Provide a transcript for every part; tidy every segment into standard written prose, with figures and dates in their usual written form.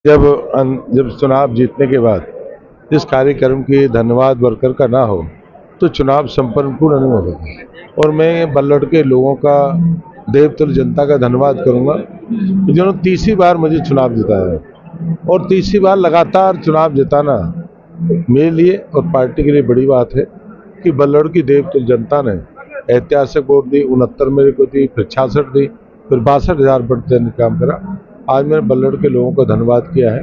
जब चुनाव जीतने के बाद जिस कार्यक्रम की धन्यवाद वर्कर का ना हो तो चुनाव संपन्न पूर्ण नहीं हो सकता। और मैं बल्लड़ के लोगों का, देवतुल्य जनता का धन्यवाद करूंगा जिन्होंने तीसरी बार मुझे चुनाव जिताया है। और तीसरी बार लगातार चुनाव जिताना मेरे लिए और पार्टी के लिए बड़ी बात है कि बल्लड़ की देवतुल्य जनता ने ऐतिहासिक वोट दी, 69 मेरे को दी, फिर 66 दी, फिर 62,000 वोट देने का काम करा। आज मैंने बल्लड़ के लोगों को धन्यवाद किया है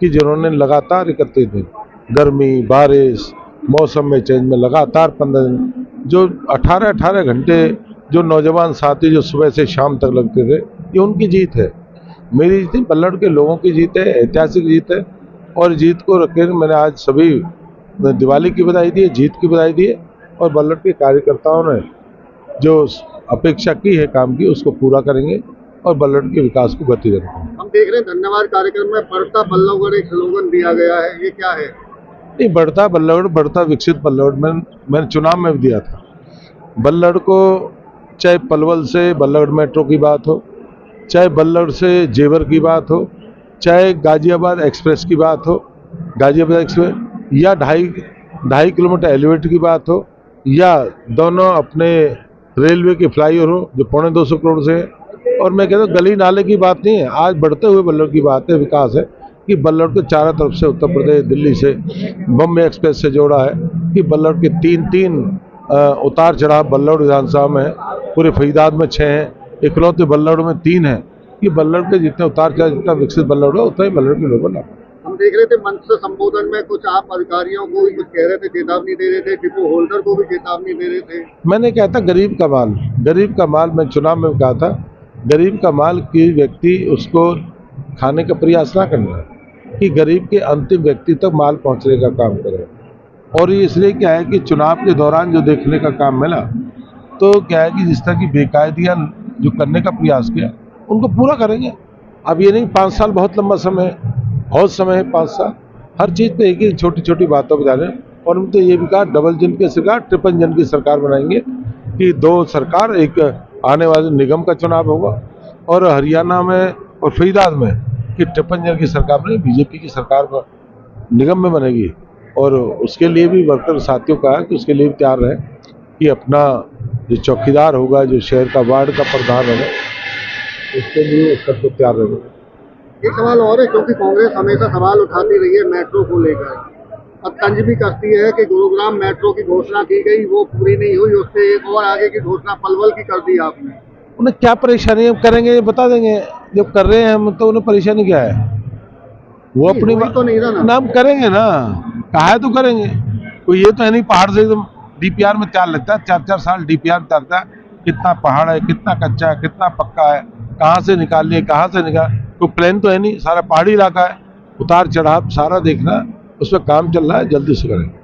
कि जिन्होंने लगातार 31 दिन गर्मी, बारिश, मौसम में चेंज में लगातार 15 दिन जो 18 घंटे जो नौजवान साथी जो सुबह से शाम तक लगते थे, ये उनकी जीत है। मेरी जीत नहीं, बल्लड़ के लोगों की जीत है, ऐतिहासिक जीत है। और जीत को रख कर मैंने आज सभी दिवाली की बधाई दी है, जीत की बधाई दी है। और बल्लड़ के कार्यकर्ताओं ने जो अपेक्षा की है काम की उसको पूरा करेंगे और बल्लड़ के विकास को गति देंगे। हम देख रहे हैं धन्यवाद कार्यक्रम में बढ़ता बल्लभगढ़ एक स्लोगन दिया गया है, ये क्या है? नहीं, बढ़ता बल्लभगढ़, बढ़ता विकसित बल्लभगढ़ मैंने चुनाव में भी दिया था। बल्लड़ को चाहे पलवल से बल्लभगढ़ मेट्रो की बात हो, चाहे बल्लड़ से जेवर की बात हो, चाहे गाजियाबाद एक्सप्रेस की बात हो, गाजियाबाद एक्सप्रेस, या 2.5 किलोमीटर एलिवेटर की बात हो, या दोनों अपने रेलवे के फ्लाईओवर हो जो 250 करोड़ से है। और मैं कहता हूँ गली नाले की बात नहीं है, आज बढ़ते हुए बल्लड़ की बात है, विकास है कि बल्लड़ को चारों तरफ से, उत्तर प्रदेश, दिल्ली से, बम्बे एक्सप्रेस से जोड़ा है कि बल्लड़ के तीन उतार चढ़ाव बल्लड़ विधानसभा में है, पूरे फरीदाबाद में 6 हैं, इकलौते बल्लड़ में 3 है। कि बल्लड़ के जितने उतार चढ़ाव, जितना विकसित बल्लड़ हो उतना ही बल्लड़ के लोगों ने। हम देख रहे थे मंच से संबोधन में कुछ आप अधिकारियों को भी कुछ कह रहे थे, चेतावनी दे रहे थे, डिपो होल्डर को भी चेतावनी दे रहे थे। मैंने कहा था गरीब का माल, मैं चुनाव में कहा था गरीब का माल की व्यक्ति उसको खाने का प्रयास ना करना, कि गरीब के अंतिम व्यक्ति तक माल पहुंचने का काम करे। और ये इसलिए क्या है कि चुनाव के दौरान जो देखने का काम मिला, तो क्या है कि जिस तरह की बेकायदियाँ जो करने का प्रयास किया उनको पूरा करेंगे। अब ये नहीं, 5 साल बहुत लंबा समय है, बहुत समय है 5 साल, हर चीज़ पे एक ही छोटी छोटी बातों पर जाने। और हम तो ये भी कहा डबल इंजन की सरकार, ट्रिपल इंजन की सरकार बनाएंगे कि 2 सरकार, एक आने वाले निगम का चुनाव होगा और हरियाणा में और फरीदाबाद में कि ट्रिपल इंजन की सरकार बने, बीजेपी की सरकार निगम में बनेगी। और उसके लिए भी वर्कर साथियों का है कि उसके लिए भी तैयार रहे कि अपना जो चौकीदार होगा, जो शहर का वार्ड का प्रधान होगा, उसके लिए सबको तैयार रहेगा। एक सवाल और है, क्योंकि कांग्रेस हमेशा सवाल उठाती रही है मेट्रो को लेकर, अब तंज भी करती है कि गुरुग्राम मेट्रो की घोषणा की गई, वो पूरी नहीं हुई, उससे एक और आगे की घोषणा पलवल की कर दी आपने। उन्हें क्या परेशानी है करेंगे बता देंगे, जब कर रहे हैं हम तो उन्हें परेशानी क्या है, वो अपनी तो नहीं ना नाम करेंगे ना, कहा है तो करेंगे। कोई ये तो है नहीं पहाड़ से एकदम डीपीआर में तैयार लगता है, 4-4 साल डीपीआर तैयारता है, कितना पहाड़ है, कितना कच्चा है, कितना पक्का है, कहाँ से निकालिए, कहाँ से निकाल, कोई प्लान तो है नहीं, सारा पहाड़ी इलाका है, उतार चढ़ाव सारा देखना, उस पर काम चल रहा है, जल्दी से करेंगे।